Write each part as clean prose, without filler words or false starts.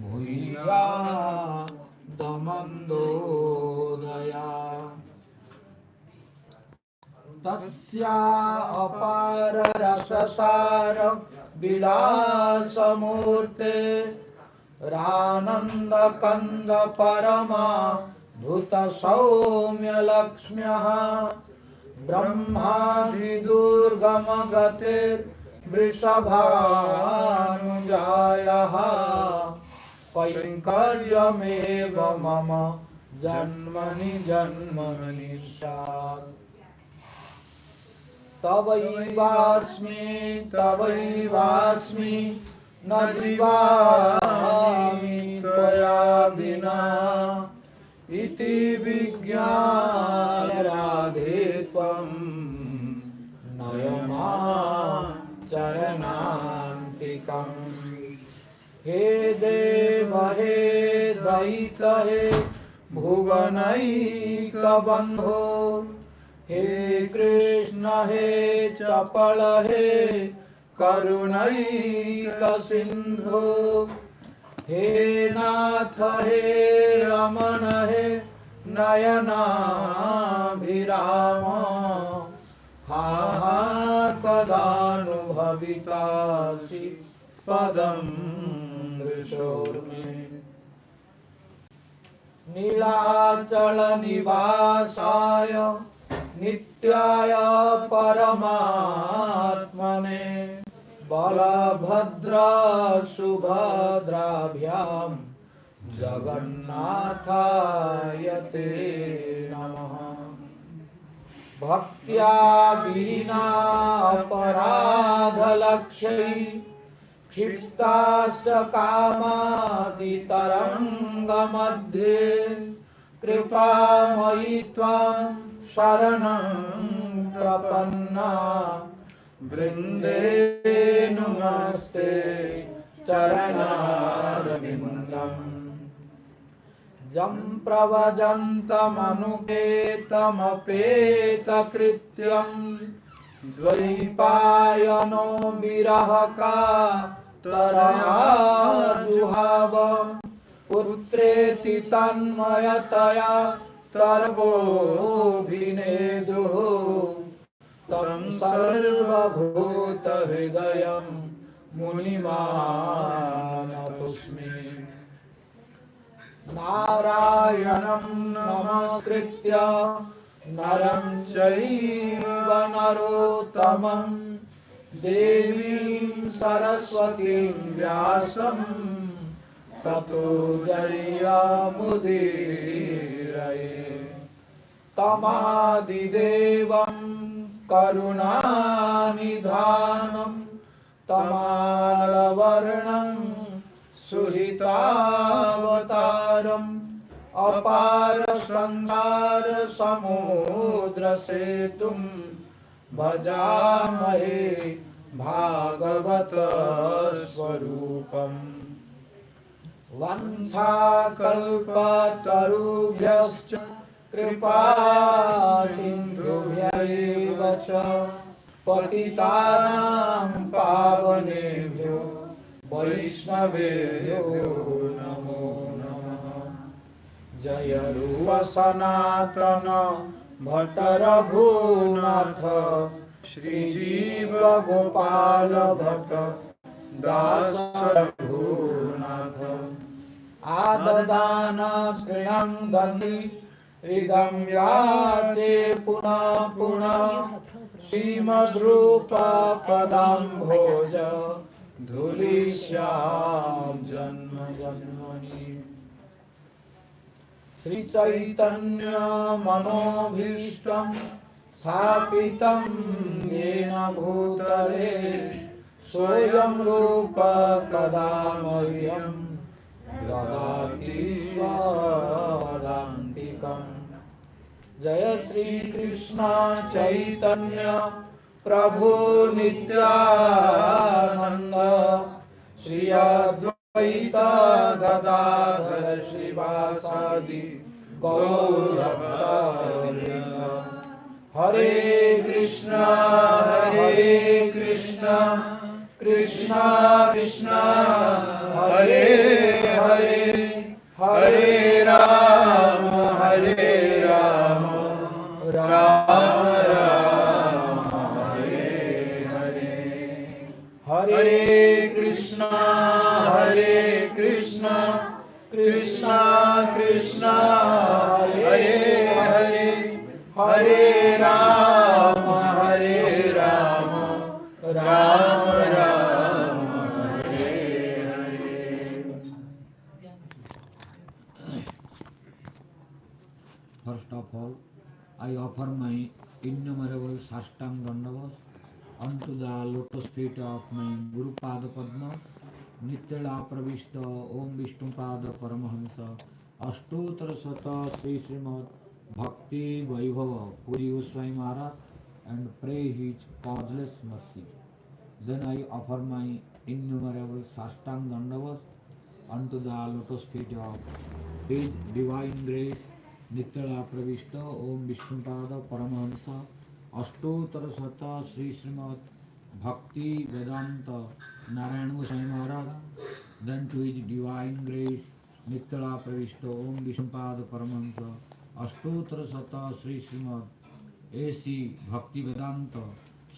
भूयादमन्दोदया तस्या अपार रससार विलासमूर्ते रानंद कंद परमा भूत सौम्य लक्ष्म्यः ब्रह्मादि दुर्गम गतिर वृषभानुजायः कैंकर्यमेव मम जन्मनि जन्मनि स्यात् तवैवास्मि न जीवामि त्वया विना इति विज्ञाय राधे त्वं नयमां चरणान्तिकम् हे देव हे दयित हे भुवनैकबन्धो हे कृष्ण हे चपल हे करुणैक सिंधु हे नाथ हे रमण हे नयनाभिराम हा हा कदानुभवितासि पदं दृशोर्मे नीलाचल निवासाय नित्याय परमात्मने बलभद्र सुभद्राभ्यां जगन्नाथाय ते नमः भक्त्या विना अपराधलक्ष्यै क्षिप्ताश्च कामादितरङ्गमध्ये कृपामयि त्वां शरणं प्रपन्ना वृन्दे नमस्ते चरणारविन्दम् जं प्रव्रजन्तमनुपेतमपेतकृत्यं द्वैपायनो विरहकातरया जुहाव पुत्रेति तन्मयतया सर्वोऽभिनेदुः तं सर्वभूतहृदयं मुनिमानतोऽस्मि नारायणं नमस्कृत्य नरं चैव नरोत्तमं देवीं सरस्वतीं व्यासं ततो जयमुदीरये तमादिदेवं करुणानिधानं तमालवर्णं सुहितावतारम् अपार संसार समुद्र सेतुं भजामहे भागवत स्वरूपम् वंशाकल्पतरुभ्यश्च कृपा सिन्धुभ्यैव च पतितानां पावनेभ्यो वैष्णवेभ्यो नमो नमः। जय रूप सनातन भट्ट रघुनाथ श्रीजीव गोपाल भट्ट दास रघुनाथ आददान श्रीणं दन्ति हृदं याचे पुनः पुनः श्रीमद्रूप पदाम्भोज धूलिश्याम जन्म जन्मनि श्री चैतन्य मनोभीष्टं स्थापितं येन भूतले स्वयं रूप कदा मह्यं ददाति स्वादान्तिकम्। जय श्री कृष्ण चैतन्य प्रभु नित्यानंद श्री अद्वैत गदाधर श्रीवासादि गौरभक्तवृंद। हरे Krishna Krishna Krishna Hare Hare Hare Rama, Hare Rama, Rama Rama, Hare Hare. Hare Krishna, Hare Krishna, Krishna Krishna, Hare Hare. Hare Rama, Hare Rama, Rama Rama, Hare Hare. First of all, I offer my innumerable Sastang Dandavas unto the lotus feet of my Guru Pada Padma, Nityala Pravishta Om Vishnu Pada Paramahamsa, Ashtottara Sata Sri Srimad Bhakti Vaibhava Puri Goswami Maharaj, and pray his causeless mercy. Then I offer my innumerable Sastang Dandavas unto the lotus feet of His Divine Grace, Nityala Pravishta Om Vishnupada Paramahamsa, Ashtottara Sata Sri Srimad Bhakti Vedanta Narayana Goswami Maharaj. Then to His Divine Grace, Nityala Pravishta Om Vishnupada Paramahamsa, Ashtottara Sata Sri Srimad A.C. Bhakti Vedanta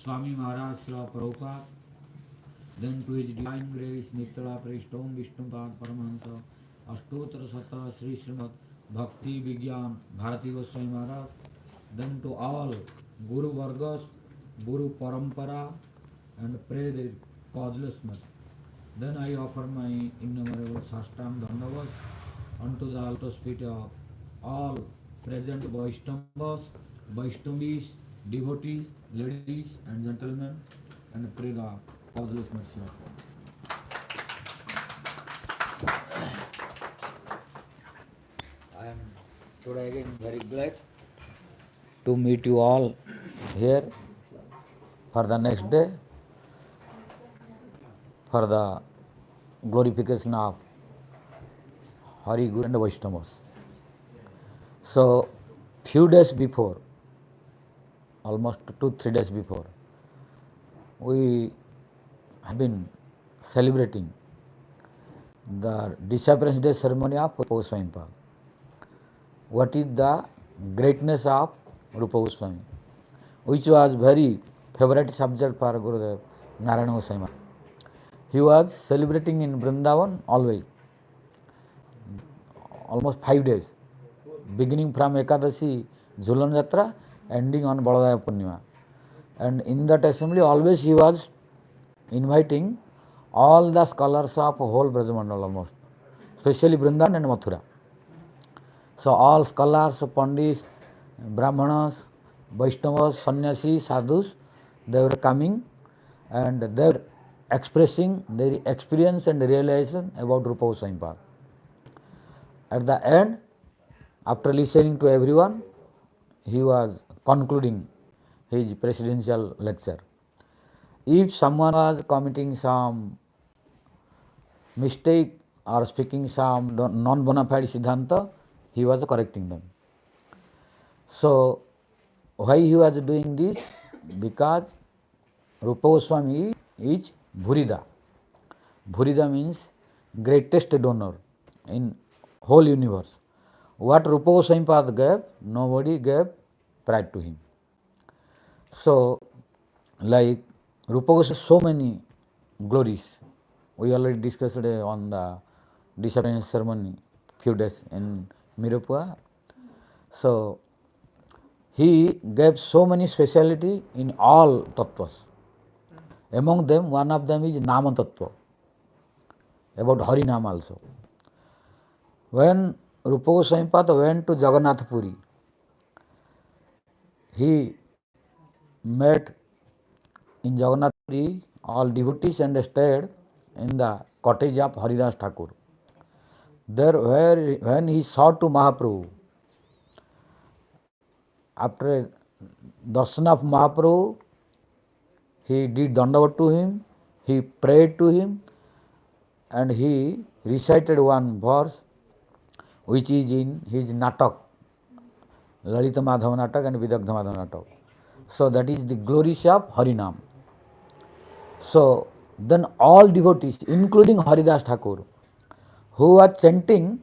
Swami Maharaj Srila Prabhupada. Then to His Divine Grace, Nityala Pravishta Om Vishnupada Paramahamsa, Ashtottara Sata Sri Srimad Bhakti Vigyan Bharati Goswami Maharaj. Then to all Guru Vargas, Guru Parampara, and pray their causeless mercy. Then I offer my innumerable Sastang Dandavas unto the lotus feet of all present Vaishnavas, Vaishnavis, devotees, ladies and gentlemen, and pray the causeless mercy of God. I am today again very glad to meet you all here for the next day, for the glorification of Hari, Guru and Vaishnavas. So, few days before, almost 2-3 days before, we have been celebrating the disappearance day ceremony of Rupa Goswami. What is the greatness of Rupa Goswami, which was very favorite subject for Gurudev Narayana Goswami. He was celebrating in Vrindavana always, almost 5 days, beginning from Ekadashi Jhulan Jatra, ending on Baladaya Purnima. And in that assembly always he was inviting all the scholars of whole Brajamandal almost, especially Vrindavan and Mathura. So all scholars, Pandits, Brahmanas, Vaishnavas, Sannyasi, Sadhus, they were coming and they were expressing their experience and realization about Rupa Goswami. At the end, after listening to everyone, he was concluding his presidential lecture. If someone was committing some mistake or speaking some non-bona fide Siddhanta, he was correcting them. So, why he was doing this? Because Rupa Goswami is Bhurida. Bhurida means greatest donor in whole universe. What Rupa Goswami gave, nobody gave prior to him. So, like Rupa Goswami, so many glories. We already discussed on the disappearance ceremony few days in Mirapura. So, he gave so many speciality in all tattvas. Among them, one of them is Nama Tattva, about Harinama also. When Rupa Goswami went to Jagannatha Puri, he met in Jagannatha Puri all devotees and stayed in the cottage of Haridas Thakur. There, when he saw to Mahaprabhu, after darshan of Mahaprabhu, he did dandavat to him, he prayed to him, and he recited one verse which is in his natak, Lalita Madhava natak and Vidagdha Madhava natak. So that is the glories of Harinam. So then all devotees, including Haridas Thakur, who was chanting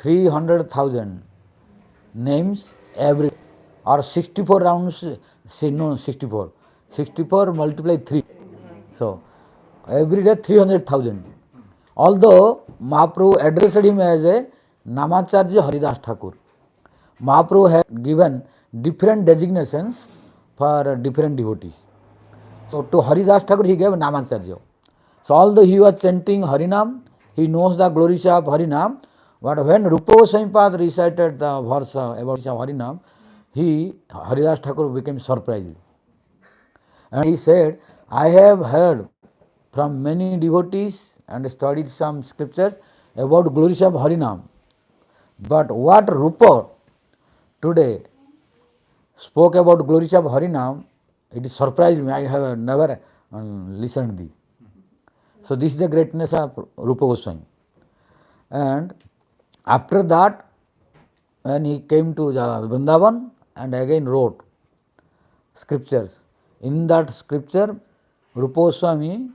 300,000 names every, or 64 rounds, say no 64. 64 multiply 3. So every day 300,000. Although Mahaprabhu addressed him as a Namacharya Haridas Thakur. Mahaprabhu had given different designations for different devotees. So to Haridas Thakur he gave Namacharya. So although he was chanting Harinam, he knows the glories of Harinam, but when Rupa Goswami Pad recited the verse about Harinam, Haridas Thakur became surprised. And he said, I have heard from many devotees and studied some scriptures about glories of Harinam. But what Rupa today spoke about glories of Harinam, it surprised me. I have never listened to this. So this is the greatness of Rupa Goswami. And after that, when he came to the Vrindavana and again wrote scriptures, in that scripture, Rupa Goswami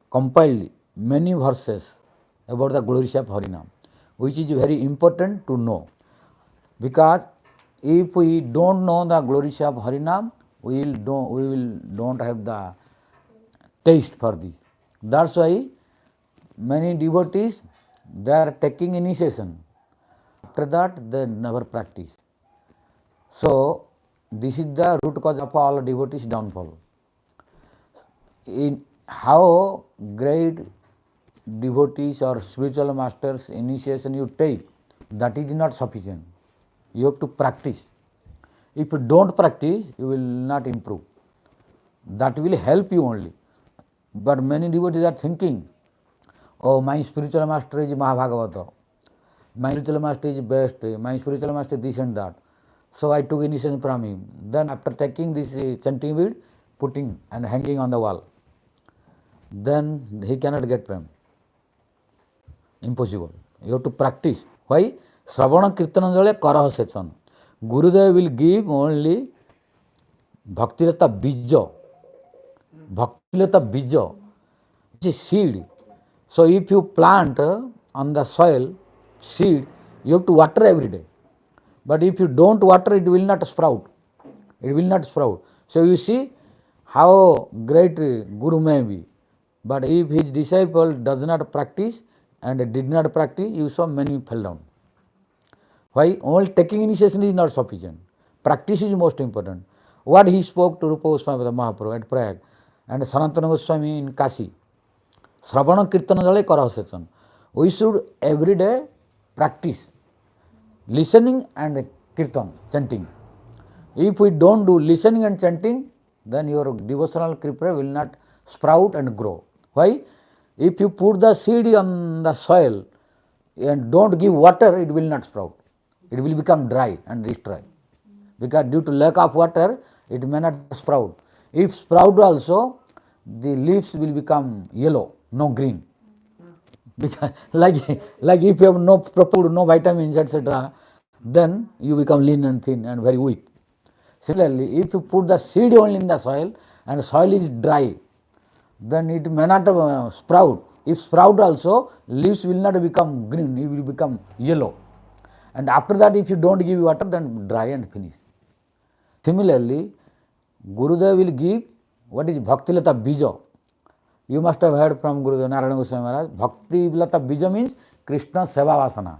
compiled many verses about the glories of Harinam, which is very important to know. Because if we don't know the glories of Harinam, we will don't have the taste for this. That's why many devotees, they are taking initiation. After that, they never practice. So this is the root cause of all devotees' downfall. In how great devotees or spiritual masters initiation you take, that is not sufficient. You have to practice. If you don't practice, you will not improve. That will help you only. But many devotees are thinking, oh, my spiritual master is Mahabhagavata, my spiritual master is best, my spiritual master is this and that. So I took initiation from him. Then after taking this chanting bead, putting and hanging on the wall, then he cannot get prem. Impossible. You have to practice. Why? Sravana Kirtana Jale Karaha Sechan. Gurudev will give only Bhakti-lata Bija. Bhakti-lata Bija, which is seed. So if you plant on the soil seed, you have to water every day. But if you don't water, it will not sprout. It will not sprout. So you see how great Guru may be. But if his disciple does not practice and did not practice, you saw many fell down. Why? Only taking initiation is not sufficient. Practice is most important. What he spoke to Rupa Goswami Mahaprabhu at Prayag and Sanatana Goswami in Kashi. Sravana Kirtana Jale Karaha Sechan. We should every day practice listening and kirtan, chanting. If we don't do listening and chanting, then your devotional kripa will not sprout and grow. Why? If you put the seed on the soil and don't give water, it will not sprout. It will become dry and destroy. Because due to lack of water, it may not sprout. If sprout also, the leaves will become yellow, no green. Because like if you have no proper, no vitamins, etc., then you become lean and thin and very weak. Similarly, if you put the seed only in the soil and soil is dry, then it may not sprout. If sprout also, leaves will not become green, it will become yellow. And after that, if you don't give water, then dry and finish. Similarly, Gurudev will give what is Bhakti-lata Bija. You must have heard from Gurudev Narayana Goswami Maharaj. Bhakti-lata Bija means Krishna Seva Vasana.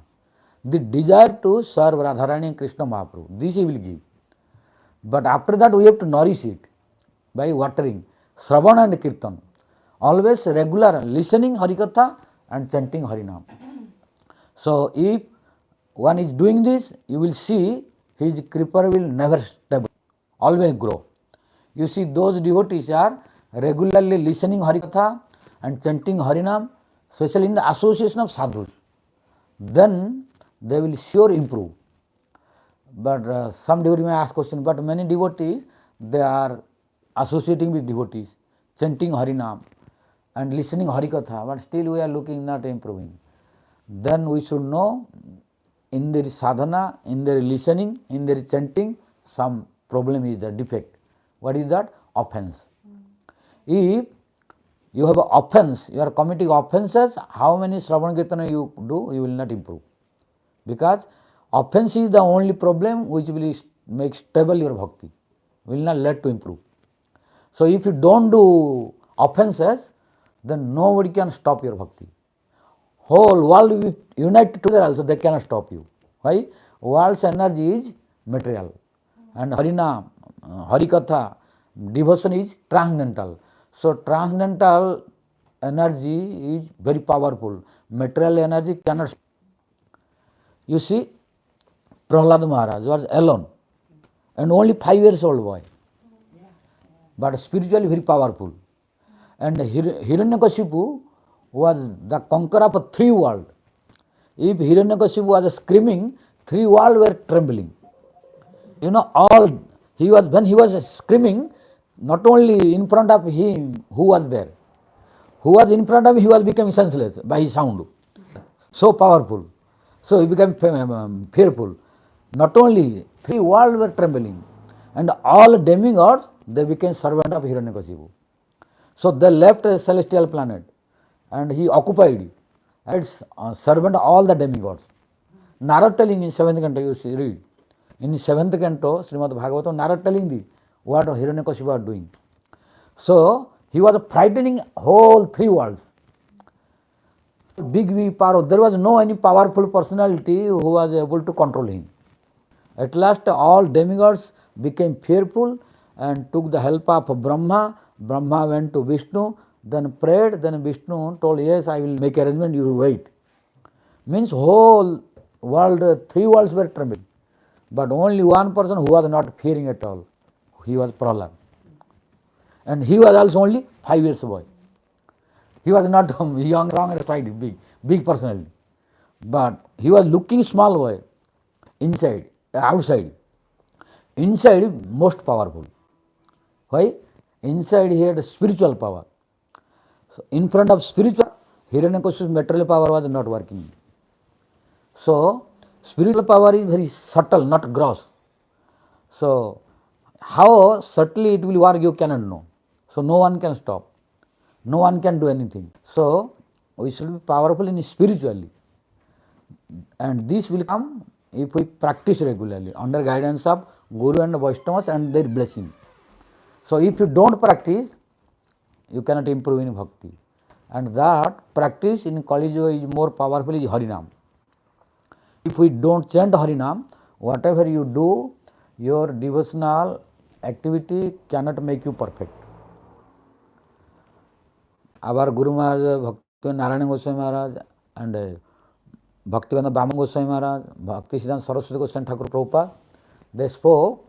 The desire to serve Radharani and Krishna Mahaprabhu. This he will give. But after that, we have to nourish it by watering. Sravana and Kirtan. Always regular listening Hari-katha and chanting Harinam. So if one is doing this, you will see his kripa will never stable, always grow. You see, those devotees are regularly listening Hari-katha and chanting Harinam, especially in the association of sadhus. Then they will sure improve. But some devotees may ask question, but many devotees, they are associating with devotees, chanting Harinam and listening Hari-katha, but still we are looking not improving. Then we should know in their sadhana, in their listening, in their chanting, some problem is the defect. What is that? Offense. If You have an offense, you are committing offenses, how many Shravan Kirtana you do, you will not improve. Because offense is the only problem which will make stable your bhakti, will not let to improve. So if you don't do offenses, then nobody can stop your bhakti. Whole world will unite together also, they cannot stop you. Why? World's energy is material, and Harinama, Hari-katha, devotion is transcendental. So transcendental energy is very powerful. Material energy cannot. You see, Prahlad Maharaj was alone and only 5 years old boy, but spiritually very powerful. And Hiranyakashipu was the conqueror of 3 worlds. If Hiranyakashipu was screaming, 3 worlds were trembling. You know, all he was, when he was screaming, not only in front of him who was there, who was in front of him, he was becoming senseless by his sound. So powerful. So he became fearful. Not only 3 worlds were trembling, and all demigods, they became servant of Hiranyakashipu. So they left a celestial planet and he occupied as servant of all the demigods. Narad telling in 7th canto, you see, read. In 7th canto, Srimad-Bhagavatam, Narad telling this, what Hiranyakashipu was doing. So he was frightening whole 3 worlds. Big power. There was no any powerful personality who was able to control him. At last all demigods became fearful and took the help of Brahma. Brahma went to Vishnu, then prayed, then Vishnu told, yes, I will make arrangement, you wait. Means whole world, 3 worlds were trembling. But only one person who was not fearing at all, he was Prahlad. And he was also only 5 years boy. He was not young, strong and straight, big personality. But he was looking small boy, inside, outside. Inside, most powerful. Why? Inside he had spiritual power. So in front of spiritual, Hiranyakashipu's material power was not working. So spiritual power is very subtle, not gross. So how subtly it will work, you cannot know. So no one can stop. No one can do anything. So we should be powerful in spiritually. And this will come if we practice regularly under guidance of Guru and Vaishnavas and their blessing. So if you don't practice, you cannot improve in bhakti. And that practice in Kali Yuga is more powerful is Harinam. If we don't chant Harinam, whatever you do, your devotional activity cannot make you perfect. Our Guru Maharaj, Bhakti Narayana Goswami Maharaj and Bhaktivinoda Bhaman Goswami Maharaj, Bhaktisiddhanta Sarasvati Thakur Prabhupada, they spoke,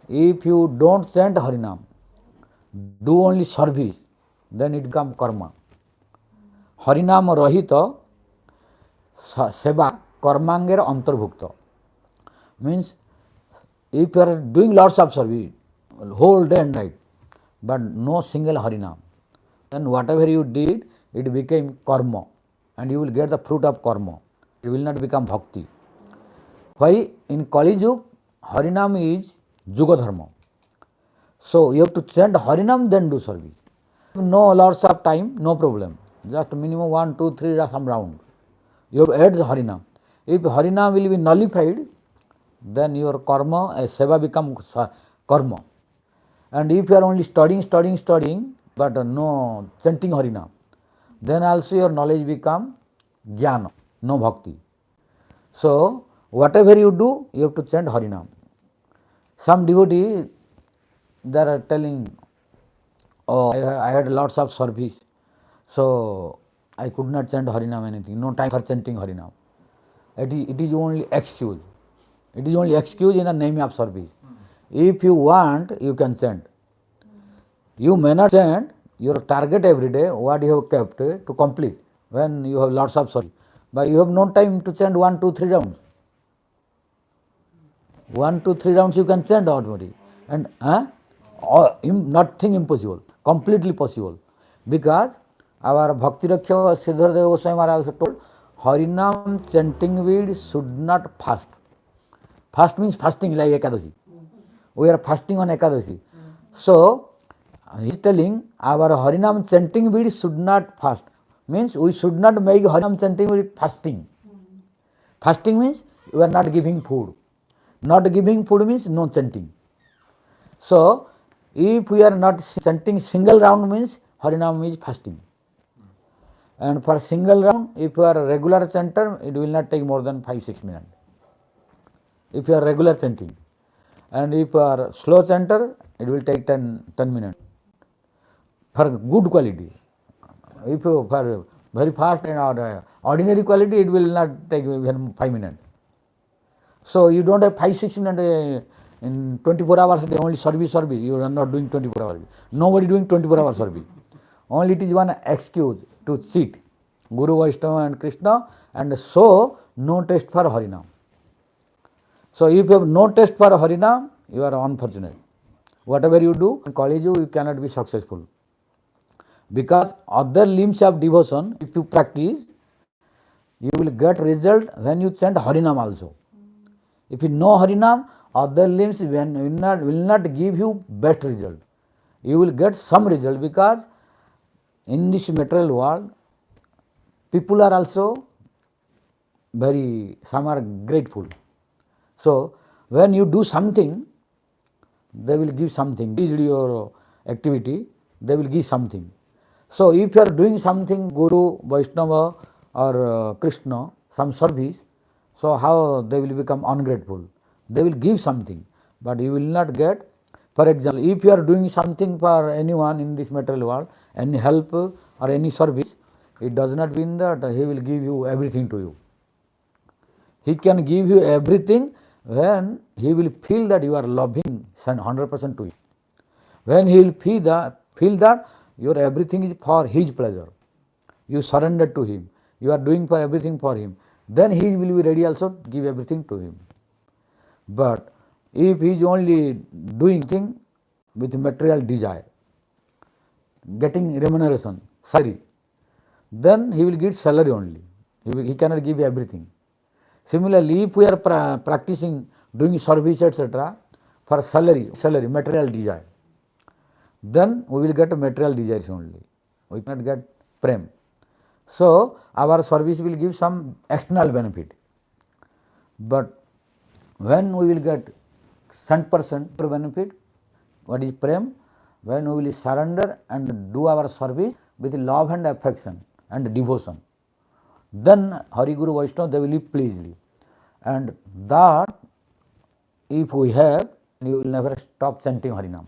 if you don't chant Harinam, do only service, then it becomes karma. Harinam rahita seva karmangera antarbhukta. Means if you are doing lots of service, whole day and night, but no single Harinam, then whatever you did, it became karma and you will get the fruit of karma. It will not become bhakti. Why? In Kali Yuga, Harinam is Yuga Dharma. So you have to chant Harinam, then do service. No lots of time, no problem. Just minimum 1, 2, 3 some round. You have add the Harinam. If Harinam will be nullified, then your karma, seva becomes karma. And if you are only studying, but no chanting Harinam, then also your knowledge become jnana, no bhakti. So whatever you do, you have to chant Harinam. Some devotee, they are telling, oh, I had lots of service, so I could not chant Harinam anything, no time for chanting Harinam. It is only excuse. It is only excuse in the name of service. If you want, you can chant. You may not chant, your target every day, what you have kept to complete when you have lots of service. But you have no time to chant 1, 2, 3 rounds. 1, 2, 3 rounds you can chant automatically. And nothing impossible, completely possible. Because our Bhakti Raksha Sridhara Goswami Maharaj also told, Harinam chanting weed should not fast. Fast means fasting like Ekadashi. We are fasting on Ekadashi. So, He is telling our Harinam chanting bead should not fast. Means we should not make Harinam chanting bead fasting. Fasting means you are not giving food. Not giving food means no chanting. So, if we are not chanting single round means Harinam is fasting. And for single round, if you are a regular chanter, it will not take more than 5-6 minutes. If you are regular chanting. And if you are slow chanter, it will take 10 minutes. For good quality. If you for very fast and ordinary quality, it will not take even 5 minutes. So you don't have 5-6 minutes in 24 hours, only service. You are not doing 24 hours. Nobody doing 24 hours service. Only it is one excuse to cheat Guru, Vaishnava and Krishna, and so no taste for Harinam. So if you have no taste for Harinam, you are unfortunate. Whatever you do, in college you cannot be successful. Because other limbs of devotion, if you practice, you will get result when you chant Harinam also. If you know Harinam, other limbs will not give you best result. You will get some result because in this material world, people are also some are grateful. So, when you do something, they will give something. This is your activity, they will give something. So, if you are doing something, Guru, Vaishnava or Krishna, some service, so how they will become ungrateful? They will give something, but you will not get. For example, if you are doing something for anyone in this material world, any help or any service, it does not mean that he will give you everything to you. He can give you everything when he will feel that you are loving 100% to him. When he will feel that your everything is for his pleasure, you surrender to him, you are doing for everything for him, then he will be ready also to give everything to him. But if he is only doing thing with material desire, getting remuneration, salary, then he will get salary only. He cannot give everything. Similarly, if we are practicing, doing service, etc., for salary, material desire, then we will get material desires only. We cannot get prem. So, our service will give some external benefit. But when we will get 100% benefit, what is prem? When we will surrender and do our service with love and affection and devotion, then Hari, Guru, Vaishnava, they will live pleasantly. And that, if we have, you will never stop chanting Harinam.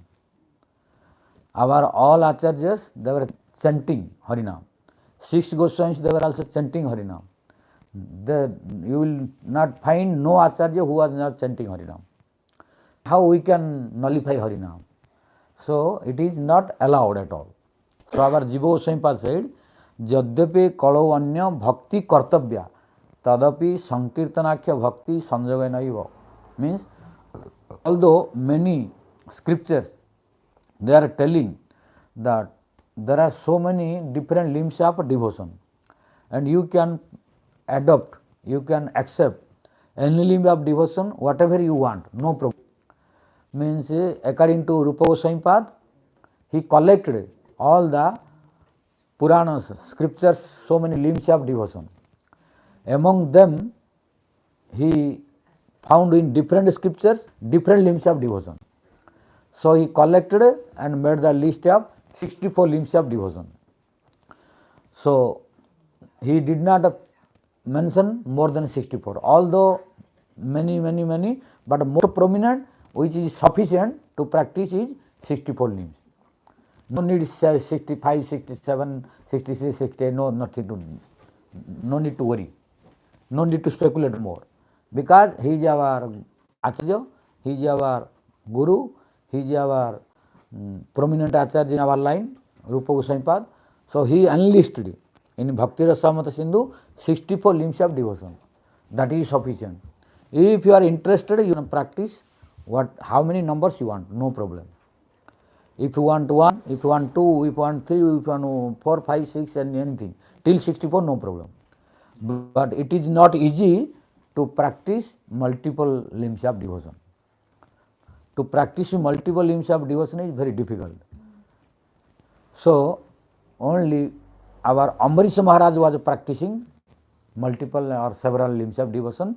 Our all acharyas, they were chanting Harinam. 6 Goswamis, they were also chanting Harinam. You will not find no acharya who was not chanting Harinam. How we can nullify Harinam? So, it is not allowed at all. So, our Jiva Goswami said, Jadyapi kalau anya bhakti kartabhya, tadapi sankirtanakhya bhakti sanjoganaiva. Means, although many scriptures, they are telling that there are so many different limbs of devotion, and you can adopt, you can accept any limb of devotion, whatever you want, no problem. Means, according to Rupa Goswami, he collected all the Puranas, scriptures, so many limbs of devotion. Among them, he found in different scriptures, different limbs of devotion. So, he collected and made the list of 64 limbs of devotion. So, he did not mention more than 64, although many, but more prominent, which is sufficient to practice, is 64 limbs. No need 65, 67, 66, 68, no need to worry, no need to speculate more, because he is our Acharya, he is our Guru, he is our prominent Acharya in our line, Rupa Goswami. So, he enlisted in Bhakti Rasamrita Sindhu 64 limbs of devotion. That is sufficient. If you are interested, you can practice how many numbers you want, no problem. If you want 1, if you want 2, if you want 3, if you want 4, 5, 6 and anything, till 64, no problem. But it is not easy to practice multiple limbs of devotion. To practice multiple limbs of devotion is very difficult. So only our Ambarisha Maharaj was practicing multiple or several limbs of devotion,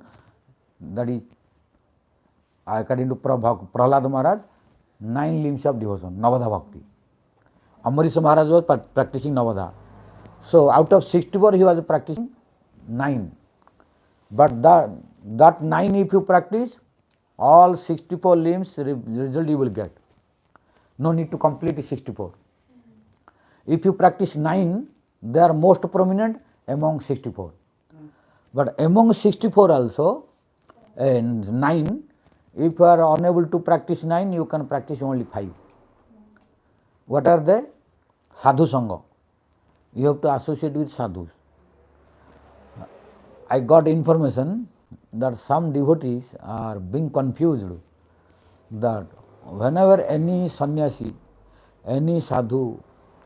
that is according to Prahlad Maharaj, 9 limbs of devotion, Navadha Bhakti. Ambarisha Maharaj was practicing Navadha. So out of 64 he was practicing 9. But that 9 if you practice, all 64 limbs result you will get. No need to complete 64. If you practice 9, they are most prominent among 64. But among 64 also, 9, if you are unable to practice 9, you can practice only 5. What are they? Sadhu Sangha. You have to associate with sadhus. I got information that some devotees are being confused that whenever any sannyasi, any sadhu,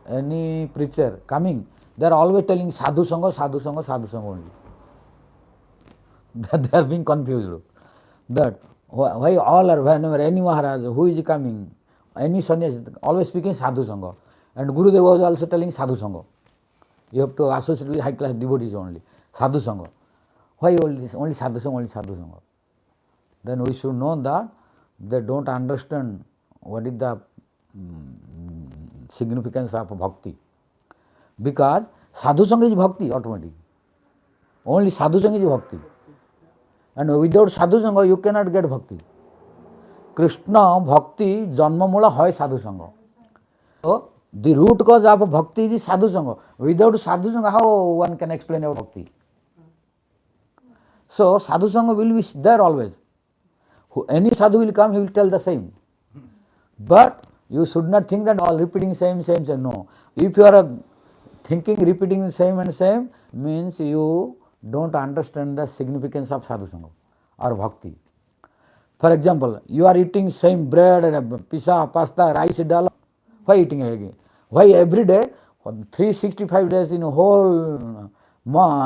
any preacher coming, they are always telling sadhu sangha, sadhu sangha, sadhu sangha only. They are being confused. That why all are, whenever any Maharaj who is coming, any sannyasi, always speaking sadhu sangha. And Gurudev was also telling sadhu sangha. You have to associate with high class devotees only. Sadhu sangha. Why only sadhu sangha, only sadhu sangha? Then we should know that they don't understand what is the significance of bhakti. Because sadhu sangha is bhakti automatically. Only sadhu sangha is bhakti. And without sadhu sangha you cannot get bhakti. Krishna bhakti janma mula hoy sadhu sangha. So the root cause of bhakti is sadhu sangha. Without sadhu sangha how one can explain about bhakti? So sadhu sangha will be there always. Any sadhu will come, he will tell the same. But you should not think that all repeating same. No. If you are thinking repeating the same and same, means you don't understand the significance of sadhu sangha or bhakti. For example, you are eating same bread and pizza, pasta, rice, dal. Why eating again? Why every day, 365 days in a whole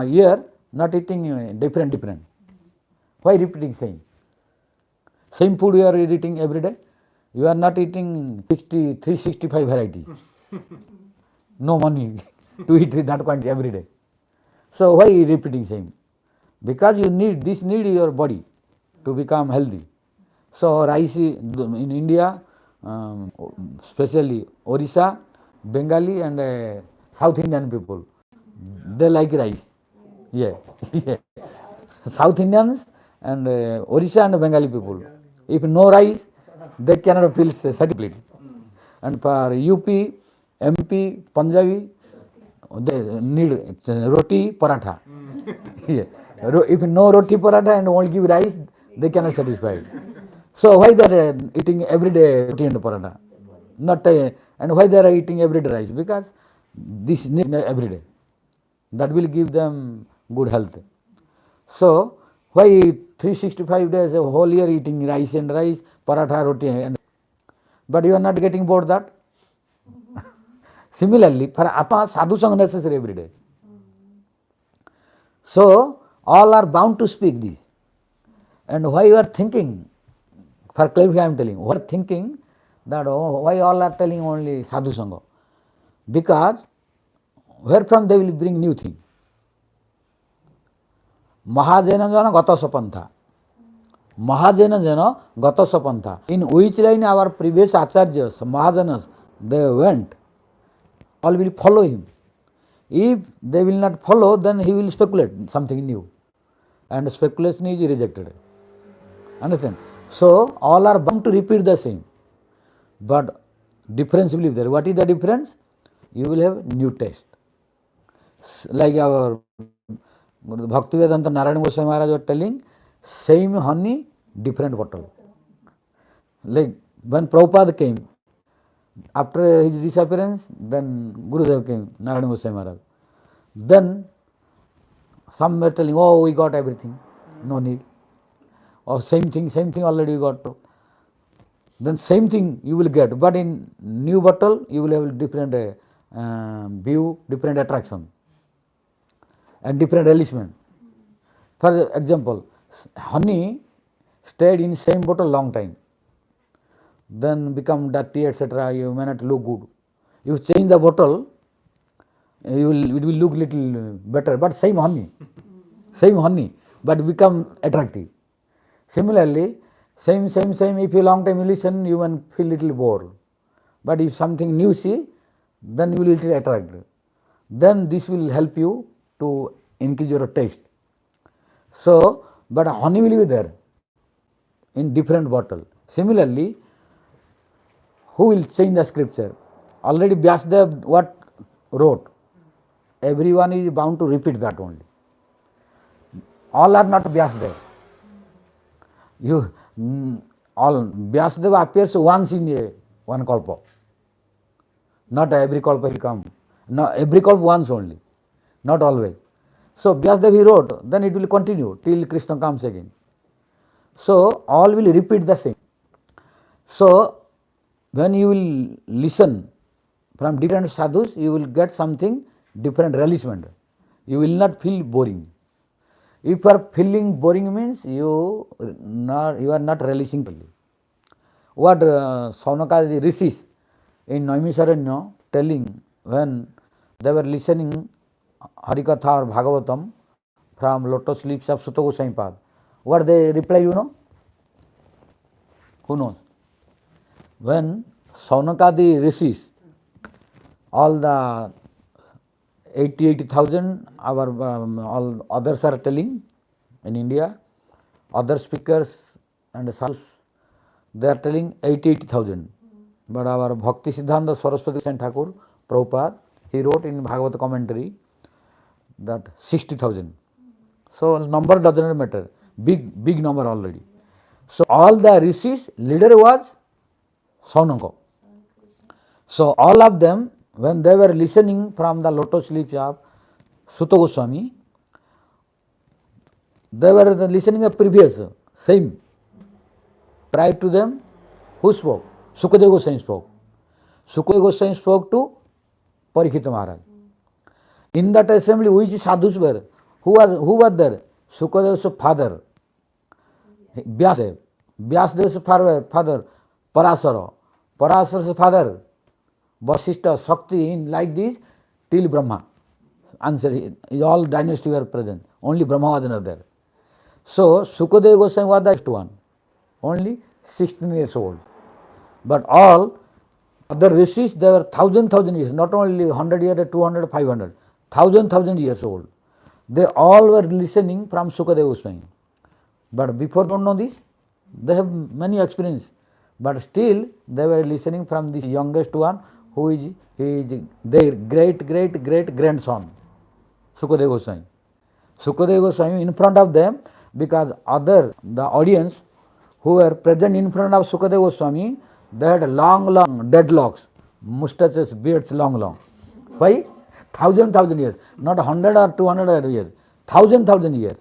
year, not eating different? Why repeating same? Same food you are eating every day. You are not eating 365 varieties. No money to eat that quantity every day. So why repeating same? Because you need your body to become healthy. So rice in India, especially Orissa, Bengali and South Indian people, they like rice. Yeah. South Indians and Orissa and Bengali people, if no rice, they cannot feel satisfied. And for UP, MP, Punjabi, they need roti, paratha. Yeah. If no roti, paratha and won't give rice, they cannot satisfy. So why they are eating every day roti and paratha? And why they are eating every day rice? Because this need every day. That will give them good health. So why 365 days a whole year eating rice, paratha, roti, but you are not getting bored that? Similarly, for Atma, sadhu sangha necessary every day. So all are bound to speak this. And why you are thinking, for clarity I am telling, who are thinking that why all are telling only sadhu sangha? Because where from they will bring new thing. Mahajena jana gata sapantha. Mahajena jana gata sapantha. In which line our previous acharyas, Mahajanas, they went, all will follow him. If they will not follow, then he will speculate something new. And speculation is rejected. Understand? So all are bound to repeat the same. But difference will be there. What is the difference? You will have new taste. Like our Bhakti-yoga Narayana Goswami Maharaj was telling, same honey, different bottle. Like when Prabhupada came, after his disappearance, then Gurudev came, Narayana Goswami Maharaj. Then some were telling, oh, we got everything, no need. Or same thing already you got. Then same thing you will get, but in new bottle you will have different view, different attraction and different embellishment. For example, honey stayed in same bottle long time, then become dirty, etc. You may not look good. You change the bottle, it will look little better, but same honey, but become attractive. Similarly, same, if you long time you listen, you will feel little bored. But if something new see, then you will little attracted. Then this will help you to increase your taste. So, but honey will be there in different bottle. Similarly, who will change the scripture? Already Vyasadeva what wrote? Everyone is bound to repeat that only. All are not Vyasadeva. All Vyasadeva appears once in one kalpa. Not every kalpa will come. No, every kalpa once only. Not always. So Vyasadeva he wrote, then it will continue till Krishna comes again. So all will repeat the same. So when you will listen from different sadhus, you will get something different relishment. You will not feel boring. If you are feeling boring means you are not relishing fully. What Saunaka rishis in Naimisaranya telling when they were listening Hari-katha or Bhagavatam from lotus lips of Sutta Goswami Pad, what they reply, you know? Who knows? When Saunakadi rishis, all the 80,000 our all others are telling in India, other speakers and sadhus, they are telling 80,000. But our Bhaktisiddhanta Sarasvati Thakur, Prabhupada, he wrote in Bhagavad commentary that 60,000. So number doesn't matter, big number already. So all the rishis, leader was Saunaka. So all of them, when they were listening from the lotus lips of Sutta Goswami, they were listening a previous, same. Prior to them, who spoke? Sukadeva Goswami spoke. Sukadeva Goswami spoke to Parikshita Maharaj. In that assembly, which sadhus were? Who was there? Sukadeva's father, Vyasadeva. Vyasadev's father, Parasara. Parasara's father, Vasishtha, Shakti, in like this, till Brahma. Answer is all dynasty were present. Only Brahma was not there. So Sukadeva Goswami was the first one. Only 16 years old. But all other rishis, they were thousand years, not only 100 years, 200, 500, thousand years old. They all were listening from Sukadeva Goswami. But before don't know this, they have many experience. But still they were listening from the youngest one, who is their great grandson, Sukadeva Goswami. Sukadeva Goswami in front of them, because the audience who were present in front of Sukadeva Goswami, they had long dreadlocks, mustaches, beards long. Why? Thousand years, not 100 or 200 years, thousand years.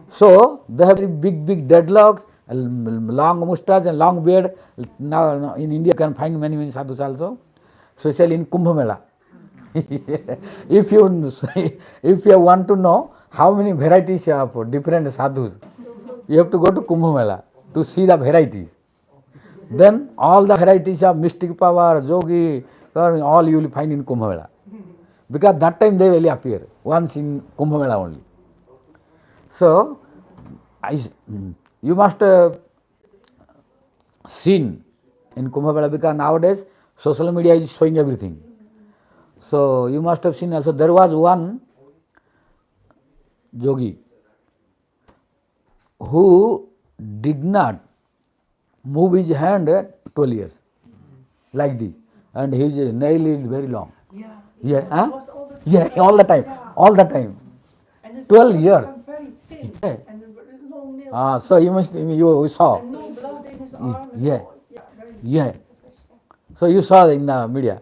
So they have big dreadlocks, long mustache and long beard. Now in India you can find many sadhus also, especially in Kumbh Mela. If you want to know how many varieties of different sadhus, you have to go to Kumbh Mela to see the varieties. Then all the varieties of mystic power, yogi, all you will find in Kumbh Mela. Because that time they will appear, once in Kumbh Mela only. So, you must have seen in Kumbh Mela, because nowadays social media is showing everything. So, you must have seen also, there was one yogi who did not move his hand at 12 years, like this, and his nail is very long. All the time. 12 years. So you saw. So you saw in the media.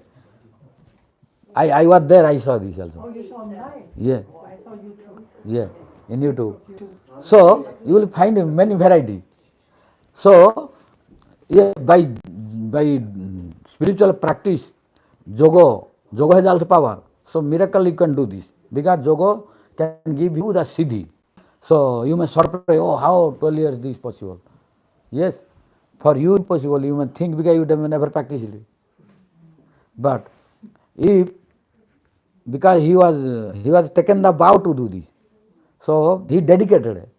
I was there, I saw this also. Oh, you saw live? Yeah. Oh, I saw YouTube. Yeah, in YouTube. So you will find many varieties. So by spiritual practice, yoga has also power. So miracle you can do this, because yoga can give you the siddhi. So you may surprise, oh, how 12 years this is possible? Yes, for you impossible, you may think because you have never practiced it. But if because he was taken the vow to do this, so he dedicated